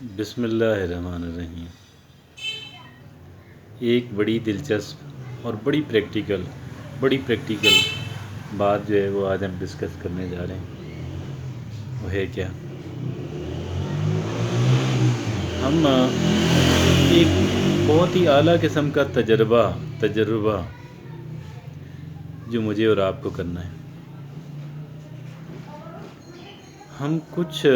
بسم اللہ الرحمن الرحیم۔ ایک بڑی دلچسپ اور بڑی پریکٹیکل بات جو ہے وہ آج ہم ڈسکس کرنے جا رہے ہیں۔ وہ ہے کیا؟ ہم ایک بہت ہی اعلیٰ قسم کا تجربہ جو مجھے اور آپ کو کرنا ہے۔ ہم کچھ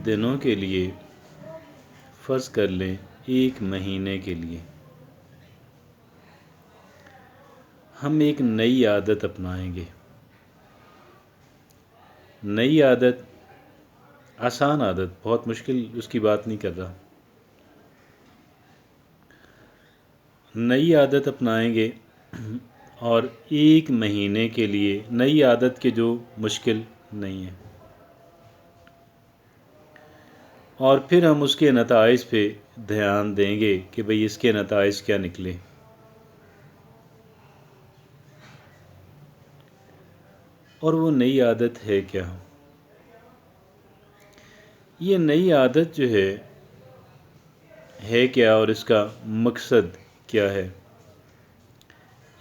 دنوں کے لیے، فرض کر لیں 1 مہینے کے لیے، ہم ایک نئی عادت اپنائیں گے۔ نئی عادت، آسان عادت، بہت مشکل اس کی بات نہیں کر رہا۔ نئی عادت اپنائیں گے اور 1 مہینے کے لیے نئی عادت کے جو مشکل نہیں ہے، اور پھر ہم اس کے نتائج پہ دھیان دیں گے کہ بھئی اس کے نتائج کیا نکلے۔ اور وہ نئی عادت ہے کیا؟ یہ نئی عادت جو ہے کیا اور اس کا مقصد کیا ہے؟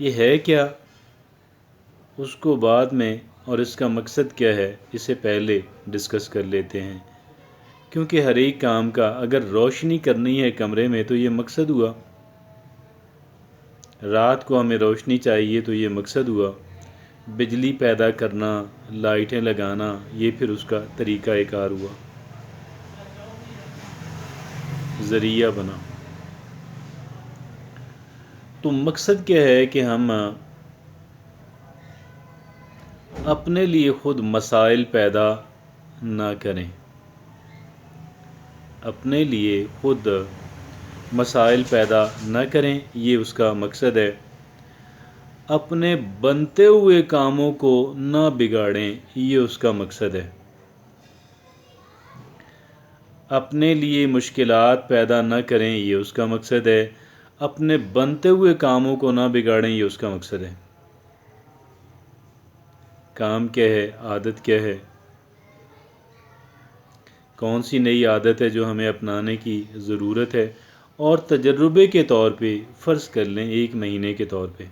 یہ ہے کیا اس کو بعد میں، اور اس کا مقصد کیا ہے اسے پہلے ڈسکس کر لیتے ہیں، کیونکہ ہر ایک کام کا اگر روشنی کرنی ہے کمرے میں تو یہ مقصد ہوا، رات کو ہمیں روشنی چاہیے تو یہ مقصد ہوا، بجلی پیدا کرنا، لائٹیں لگانا، یہ پھر اس کا طریقہ کار ہوا، ذریعہ بنا۔ تو مقصد کیا ہے کہ ہم اپنے لیے خود مسائل پیدا نہ کریں، اپنے لیے خود مسائل پیدا نہ کریں، یہ اس کا مقصد ہے۔ اپنے بنتے ہوئے کاموں کو نہ بگاڑیں، یہ اس کا مقصد ہے۔ اپنے لیے مشکلات پیدا نہ کریں، یہ اس کا مقصد ہے۔ اپنے بنتے ہوئے کاموں کو نہ بگاڑیں، یہ اس کا مقصد ہے۔ کام کیا ہے؟ عادت کیا ہے؟ کون سی نئی عادت ہے جو ہمیں اپنانے کی ضرورت ہے؟ اور تجربے کے طور پہ فرض کر لیں 1 مہینے کے طور پہ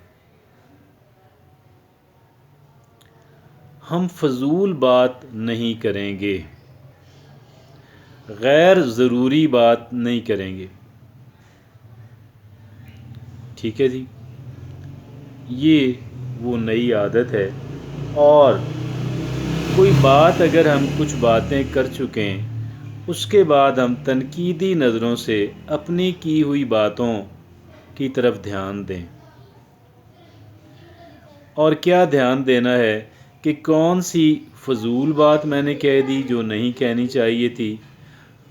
ہم فضول بات نہیں کریں گے، غیر ضروری بات نہیں کریں گے۔ ٹھیک ہے جی، یہ وہ نئی عادت ہے۔ اور کوئی بات اگر ہم کچھ باتیں کر چکے ہیں، اس کے بعد ہم تنقیدی نظروں سے اپنی کی ہوئی باتوں کی طرف دھیان دیں۔ اور کیا دھیان دینا ہے کہ کون سی فضول بات میں نے کہہ دی جو نہیں کہنی چاہیے تھی،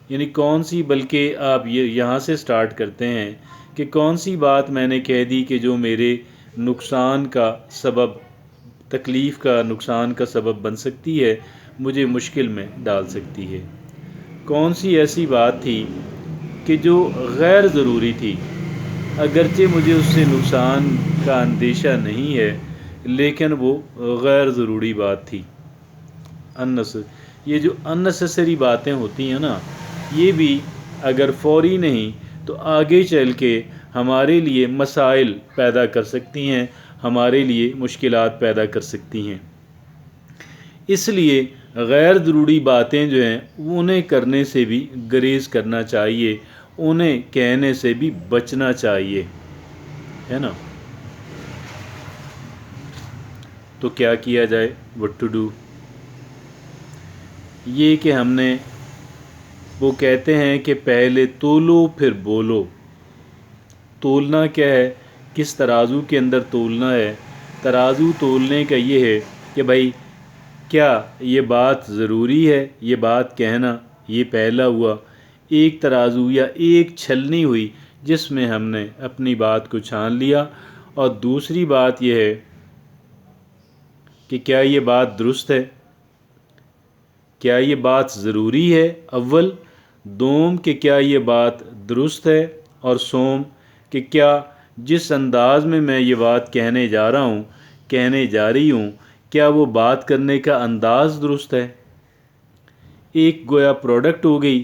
یعنی کون سی، بلکہ آپ یہاں سے سٹارٹ کرتے ہیں کہ کون سی بات میں نے کہہ دی کہ جو میرے نقصان کا سبب، تکلیف کا، نقصان کا سبب بن سکتی ہے، مجھے مشکل میں ڈال سکتی ہے۔ کون سی ایسی بات تھی کہ جو غیر ضروری تھی، اگرچہ مجھے اس سے نقصان کا اندیشہ نہیں ہے، لیکن وہ غیر ضروری بات تھی۔ یہ جو اننیسیسری باتیں ہوتی ہیں نا، یہ بھی اگر فوری نہیں تو آگے چل کے ہمارے لیے مسائل پیدا کر سکتی ہیں، ہمارے لیے مشکلات پیدا کر سکتی ہیں۔ اس لیے غیر ضروری باتیں جو ہیں انہیں کرنے سے بھی گریز کرنا چاہیے، انہیں کہنے سے بھی بچنا چاہیے، ہے نا؟ تو کیا کیا جائے؟ what to do؟ یہ کہ ہم نے، وہ کہتے ہیں کہ پہلے تولو پھر بولو۔ تولنا کیا ہے؟ کس ترازو کے اندر تولنا ہے؟ ترازو تولنے کا یہ ہے کہ بھائی کیا یہ بات ضروری ہے، یہ بات کہنا، یہ پہلا ہوا۔ ایک ترازو یا ایک چھلنی ہوئی جس میں ہم نے اپنی بات کو چھان لیا، اور دوسری بات یہ ہے کہ کیا یہ بات درست ہے، کیا یہ بات ضروری ہے، اول۔ دوم کہ کیا یہ بات درست ہے، اور سوم کہ کیا جس انداز میں یہ بات کہنے جا رہا ہوں، کہنے جا رہی ہوں، کیا وہ بات کرنے کا انداز درست ہے۔ ایک گویا پروڈکٹ ہو گئی،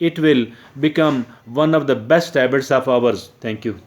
it will become one of the best habits of ours. Thank you.